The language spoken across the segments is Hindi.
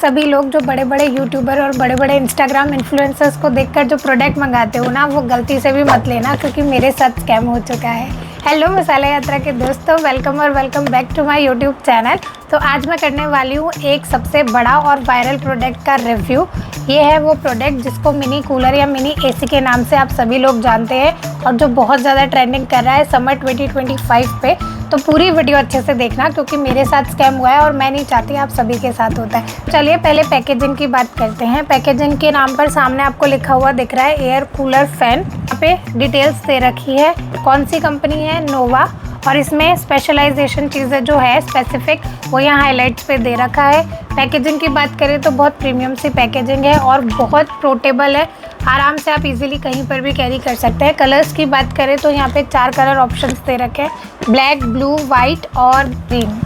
सभी लोग जो बड़े बड़े यूट्यूबर और बड़े बड़े इंस्टाग्राम इन्फ्लुएंसर्स को देखकर जो प्रोडक्ट मंगाते हो ना, वो गलती से भी मत लेना, क्योंकि मेरे साथ स्कैम हो चुका है। हेलो मसाला यात्रा के दोस्तों, welcome back to my YouTube channel. तो आज मैं करने वाली हूँ एक सबसे बड़ा और वायरल प्रोडक्ट का रिव्यू। ये है वो प्रोडक्ट जिसको मिनी कूलर या मिनी एसी के नाम से आप सभी लोग जानते हैं और जो बहुत ज़्यादा ट्रेंडिंग कर रहा है समर 2025 पे। तो पूरी वीडियो अच्छे से देखना, क्योंकि मेरे साथ स्कैम हुआ है और मैं नहीं चाहती आप सभी के साथ होता है। चलिए पहले पैकेजिंग की बात करते हैं। पैकेजिंग के नाम पर सामने आपको लिखा हुआ दिख रहा है एयर कूलर फैन। यहाँ पे डिटेल्स दे रखी है, कौन सी कंपनी है, नोवा, और इसमें स्पेशलाइजेशन चीज़ें जो है स्पेसिफिक वो यहाँ हाईलाइट्स पे दे रखा है। पैकेजिंग की बात करें तो बहुत प्रीमियम सी पैकेजिंग है और बहुत पोर्टेबल है, आराम से आप इजीली कहीं पर भी कैरी कर सकते हैं। कलर्स की बात करें तो यहाँ पे 4 कलर ऑप्शंस दे रखे हैं, ब्लैक, ब्लू, वाइट और ग्रीन।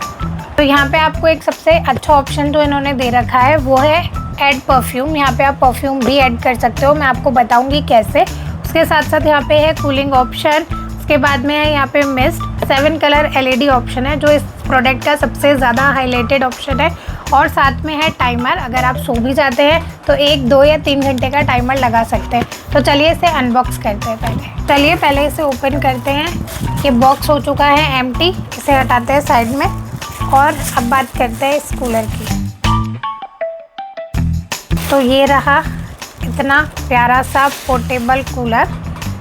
तो यहाँ पे आपको एक सबसे अच्छा ऑप्शन जो इन्होंने दे रखा है वो है ऐड परफ्यूम। यहाँ पे आप परफ्यूम भी ऐड कर सकते हो, मैं आपको बताऊँगी कैसे। उसके साथ साथ यहाँ पे है कूलिंग ऑप्शन। उसके बाद में है यहाँ पे मिस्ट, 7 कलर LED ऑप्शन है जो इस प्रोडक्ट का सबसे ज़्यादा हाईलाइटेड ऑप्शन है। और साथ में है टाइमर, अगर आप सो भी जाते हैं तो 1, 2 या 3 घंटे का टाइमर लगा सकते हैं। तो चलिए इसे अनबॉक्स करते हैं। पहले इसे ओपन करते हैं। ये बॉक्स हो चुका है एम्प्टी, इसे हटाते हैं साइड में। और अब बात करते हैं इस कूलर की। तो ये रहा इतना प्यारा सा पोर्टेबल कूलर।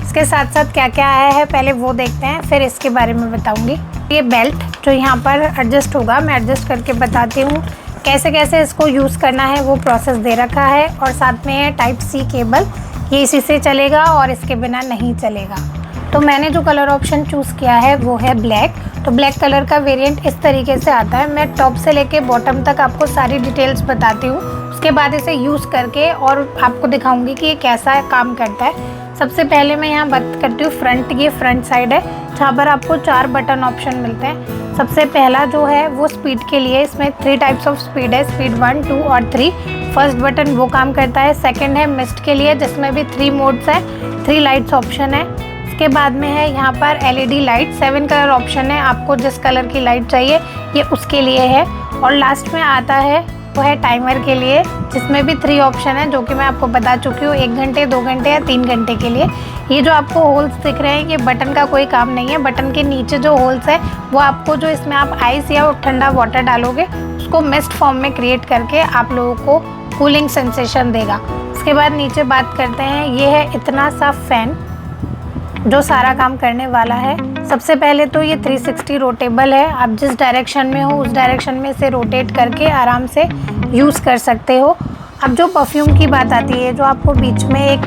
इसके साथ साथ क्या क्या आया है पहले वो देखते हैं, फिर इसके बारे में बताऊंगी। ये बेल्ट जो यहाँ पर एडजस्ट होगा, मैं एडजस्ट करके बताती हूँ कैसे कैसे इसको यूज़ करना है, वो प्रोसेस दे रखा है। और साथ में है टाइप C केबल, ये इसी से चलेगा और इसके बिना नहीं चलेगा। तो मैंने जो कलर ऑप्शन चूज़ किया है वो है ब्लैक। तो ब्लैक कलर का वेरिएंट इस तरीके से आता है। मैं टॉप से लेके बॉटम तक आपको सारी डिटेल्स बताती हूँ, उसके बाद इसे यूज़ करके और आपको दिखाऊंगी कि ये कैसा काम करता है। सबसे पहले मैं यहाँ बात करती हूँ फ्रंट। ये फ्रंट साइड है जहाँ पर आपको 4 बटन ऑप्शन मिलते हैं। सबसे पहला जो है वो स्पीड के लिए, इसमें 3 टाइप्स ऑफ स्पीड है, स्पीड 1, 2 और 3। फर्स्ट बटन वो काम करता है। सेकंड है मिस्ट के लिए, जिसमें भी 3 मोड्स है, 3 लाइट्स ऑप्शन है। उसके बाद में है यहाँ पर LED लाइट, 7 कलर ऑप्शन है, आपको जिस कलर की लाइट चाहिए ये उसके लिए है। और लास्ट में आता है वो है टाइमर के लिए, जिसमें भी 3 ऑप्शन है जो कि मैं आपको बता चुकी हूँ, 1 घंटे, 2 घंटे या 3 घंटे के लिए। ये जो आपको होल्स दिख रहे हैं ये बटन का कोई काम नहीं है। बटन के नीचे जो होल्स है वो आपको, जो इसमें आप आइस या ठंडा वाटर डालोगे उसको मिस्ट फॉर्म में क्रिएट करके आप लोगों को कूलिंग सेंसेशन देगा। उसके बाद नीचे बात करते हैं, ये है इतना सा फैन जो सारा काम करने वाला है। सबसे पहले तो ये 360 रोटेबल है, आप जिस डायरेक्शन में हो उस डायरेक्शन में इसे रोटेट करके आराम से यूज़ कर सकते हो। अब जो परफ्यूम की बात आती है, जो आपको बीच में एक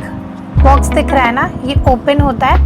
बॉक्स दिख रहा है ना, ये ओपन होता है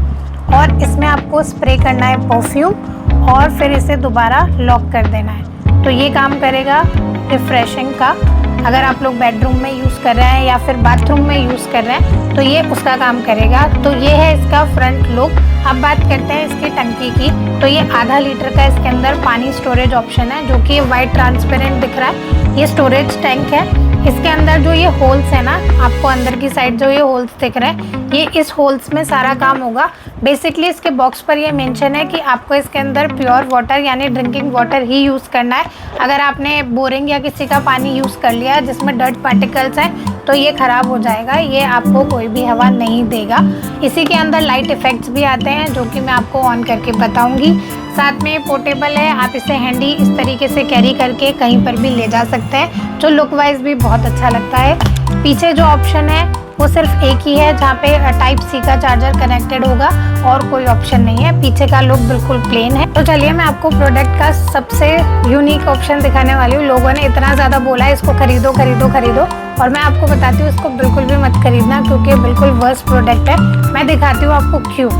और इसमें आपको स्प्रे करना है परफ्यूम और फिर इसे दोबारा लॉक कर देना है। तो ये काम करेगा रिफ्रेशिंग का। अगर आप लोग बेडरूम में यूज़ कर रहे हैं या फिर बाथरूम में यूज़ कर रहे हैं तो ये उसका काम करेगा। तो ये है इसका फ्रंट लुक। अब बात करते हैं इसकी टंकी की। तो ये आधा लीटर का इसके अंदर पानी स्टोरेज ऑप्शन है, जो कि वाइट ट्रांसपेरेंट दिख रहा है। ये स्टोरेज टैंक है। इसके अंदर जो ये होल्स है ना, आपको अंदर की साइड जो ये होल्स दिख रहे हैं, ये इस होल्स में सारा काम होगा। बेसिकली इसके बॉक्स पर ये मेंशन है कि आपको इसके अंदर प्योर वाटर यानी ड्रिंकिंग वाटर ही यूज़ करना है। अगर आपने बोरिंग या किसी का पानी यूज़ कर लिया जिसमें डर्ट पार्टिकल्स हैं तो ये ख़राब हो जाएगा, ये आपको कोई भी हवा नहीं देगा। इसी के अंदर लाइट इफ़ेक्ट्स भी आते हैं जो कि मैं आपको ऑन करके बताऊँगी। साथ में पोर्टेबल है, आप इसे हैंडी इस तरीके से कैरी करके कहीं पर भी ले जा सकते हैं, जो लुक वाइज भी बहुत अच्छा लगता है। पीछे जो ऑप्शन है वो सिर्फ एक ही है, जहाँ पे टाइप C का चार्जर कनेक्टेड होगा और कोई ऑप्शन नहीं है। पीछे का लुक बिल्कुल प्लेन है। तो चलिए मैं आपको प्रोडक्ट का सबसे यूनिक ऑप्शन दिखाने वाली हूँ। लोगों ने इतना ज़्यादा बोला है इसको खरीदो खरीदो खरीदो, और मैं आपको बताती हूँ इसको बिल्कुल भी मत खरीदना, क्योंकि ये बिल्कुल वर्स्ट प्रोडक्ट है। मैं दिखाती हूँ आपको क्यों।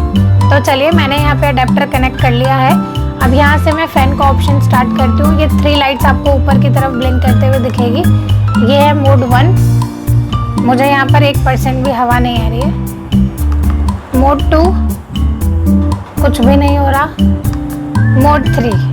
तो चलिए मैंने यहाँ पे अडेप्टर कनेक्ट कर लिया है। अब यहाँ से मैं फ़ैन का ऑप्शन स्टार्ट करती हूँ। ये 3 लाइट्स आपको ऊपर की तरफ ब्लिंक करते हुए दिखेगी। ये है मोड 1, मुझे यहाँ पर 1% भी हवा नहीं आ रही है। मोड 2, कुछ भी नहीं हो रहा। मोड 3,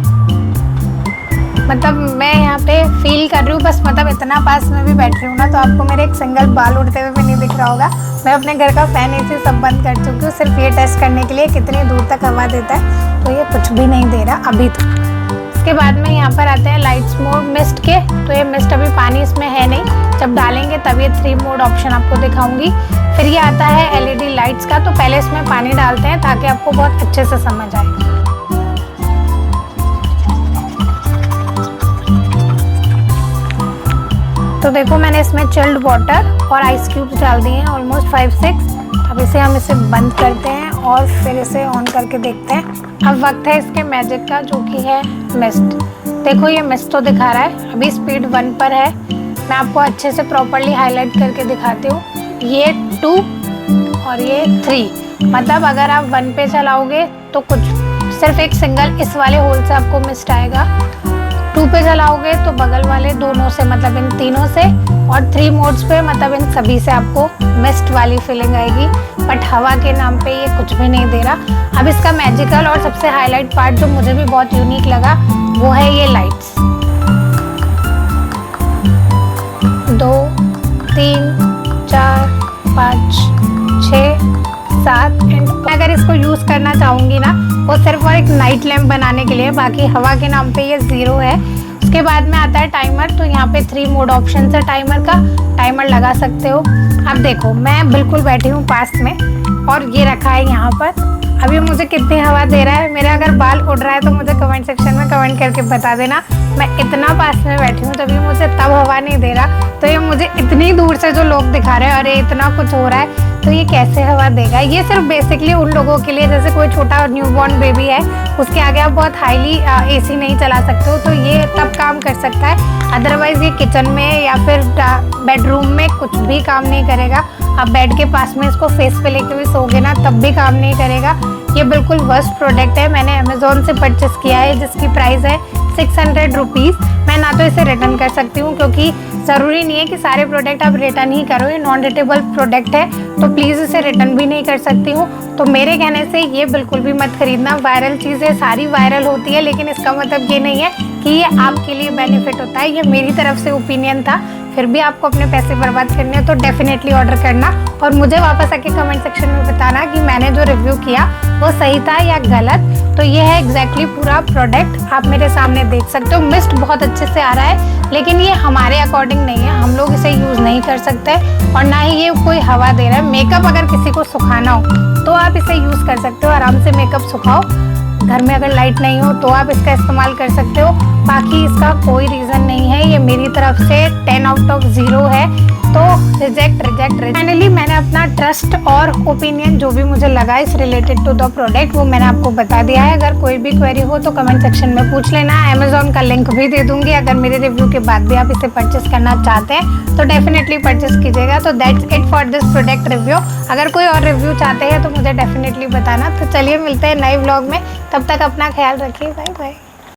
मतलब मैं यहाँ पे फील कर रही हूँ, बस मतलब इतना पास में भी बैठ रही हूँ ना, तो आपको मेरे एक सिंगल बाल उड़ते हुए भी नहीं दिख रहा होगा। मैं अपने घर का फ़ैन AC सब बंद कर चुकी हूँ, सिर्फ ये टेस्ट करने के लिए कितनी दूर तक हवा देता है। तो ये कुछ भी नहीं दे रहा अभी तो। इसके बाद में यहाँ पर आते हैं लाइट्स मोड मिस्ट के। तो ये मिस्ट अभी पानी इसमें है नहीं, जब डालेंगे तब ये 3 मोड ऑप्शन आपको दिखाऊंगी। फिर ये आता है LED लाइट्स का। तो पहले इसमें पानी डालते हैं ताकि आपको बहुत अच्छे से समझ आए। तो देखो मैंने इसमें चिल्ड वाटर और आइस क्यूब्स डाल दिए हैं, ऑलमोस्ट 5-6। अब इसे बंद करते हैं और फिर इसे ऑन करके देखते हैं। अब वक्त है इसके मैजिक का, जो कि है मिस्ट। देखो ये मिस्ट तो दिखा रहा है, अभी स्पीड 1 पर है। मैं आपको अच्छे से प्रॉपर्ली हाईलाइट करके दिखाती हूँ। ये 2 और ये 3, मतलब अगर आप 1 पे चलाओगे तो कुछ सिर्फ एक सिंगल इस वाले होल से आपको मिस्ट आएगा। 2 पे चलाओगे तो बगल वाले दोनों से, मतलब इन तीनों से, और 3 मोड्स पे मतलब इन सभी से आपको मिस्ट वाली फीलिंग आएगी। बट हवा के नाम पे ये कुछ भी नहीं दे रहा। अब इसका मैजिकल और सबसे हाईलाइट पार्ट जो मुझे भी बहुत यूनिक लगा वो है ये लाइट्स। 2, 3, 4, 5, 6, 7 एंड अगर इसको यूज़ करना चाहूँगी ना, वो सिर्फ और एक नाइट लैम्प बनाने के लिए, बाकी हवा के नाम पे ये 0 है। उसके बाद में आता है टाइमर। तो यहाँ पे 3 मोड ऑप्शन है टाइमर का, टाइमर लगा सकते हो। अब देखो मैं बिल्कुल बैठी हूँ पास में और ये रखा है यहाँ पर। अभी मुझे कितनी हवा दे रहा है, मेरा अगर बाल उड़ रहा है तो मुझे कमेंट सेक्शन में कमेंट करके बता देना। मैं इतना पास में बैठी हूँ तभी मुझे तब हवा नहीं दे रहा, तो ये मुझे इतनी दूर से जो लोग दिखा रहे हैं अरे इतना कुछ हो रहा है, तो ये कैसे हवा देगा। ये सिर्फ बेसिकली उन लोगों के लिए जैसे कोई छोटा न्यूबॉर्न बेबी है, उसके आगे आप बहुत हाईली AC नहीं चला सकते हो, तो ये तब काम कर सकता है। अदरवाइज़ ये किचन में या फिर बेडरूम में कुछ भी काम नहीं करेगा। आप बेड के पास में इसको फेस पे लेके भी सोगे ना तब भी काम नहीं करेगा। ये बिल्कुल वर्स्ट प्रोडक्ट है। मैंने अमेज़ोन से परचेस किया है, जिसकी प्राइस है 600 रुपीज़। मैं ना तो इसे रिटर्न कर सकती हूँ, क्योंकि ज़रूरी नहीं है कि सारे प्रोडक्ट आप रिटर्न ही करो। ये नॉन रिटर्नेबल प्रोडक्ट है, तो प्लीज़ इसे रिटर्न भी नहीं कर सकती हूँ। तो मेरे कहने से ये बिल्कुल भी मत खरीदना। वायरल चीज़ें सारी वायरल होती है, लेकिन इसका मतलब ये नहीं है कि ये आपके लिए बेनिफिट होता है। ये मेरी तरफ से ओपिनियन था। फिर भी आपको अपने पैसे बर्बाद करने हैं तो डेफिनेटली ऑर्डर करना, और मुझे वापस आके कमेंट सेक्शन में बताना कि मैंने जो रिव्यू किया वो सही था या गलत। तो ये है एग्जैक्टली पूरा प्रोडक्ट, आप मेरे सामने देख सकते हो। मिस्ट बहुत अच्छे से आ रहा है, लेकिन ये हमारे अकॉर्डिंग नहीं है, हम लोग इसे यूज़ नहीं कर सकते, और ना ही ये कोई हवा दे रहा है। मेकअप अगर किसी को सुखाना हो तो आप इसे यूज़ कर सकते हो, आराम से मेकअप सुखाओ। घर में अगर लाइट नहीं हो तो आप इसका इस्तेमाल कर सकते हो, बाकी इसका कोई रीज़न नहीं है। ये मेरी तरफ से 10 आउट ऑफ 0 है, तो रिजेक्ट। फाइनली मैंने अपना ट्रस्ट और ओपिनियन जो भी मुझे लगा इस रिलेटेड टू द प्रोडक्ट वो मैंने आपको बता दिया है। अगर कोई भी क्वेरी हो तो कमेंट सेक्शन में पूछ लेना। अमेज़ॉन का लिंक भी दे दूंगी, अगर मेरे रिव्यू के बाद भी आप इसे परचेस करना चाहते हैं तो डेफिनेटली परचेस कीजिएगा। तो that's it for this product review. अगर कोई और रिव्यू चाहते हैं तो मुझे डेफिनेटली बताना। तो चलिए मिलते हैं नए व्लॉग में, तब तक अपना ख्याल रखिए। Bye bye.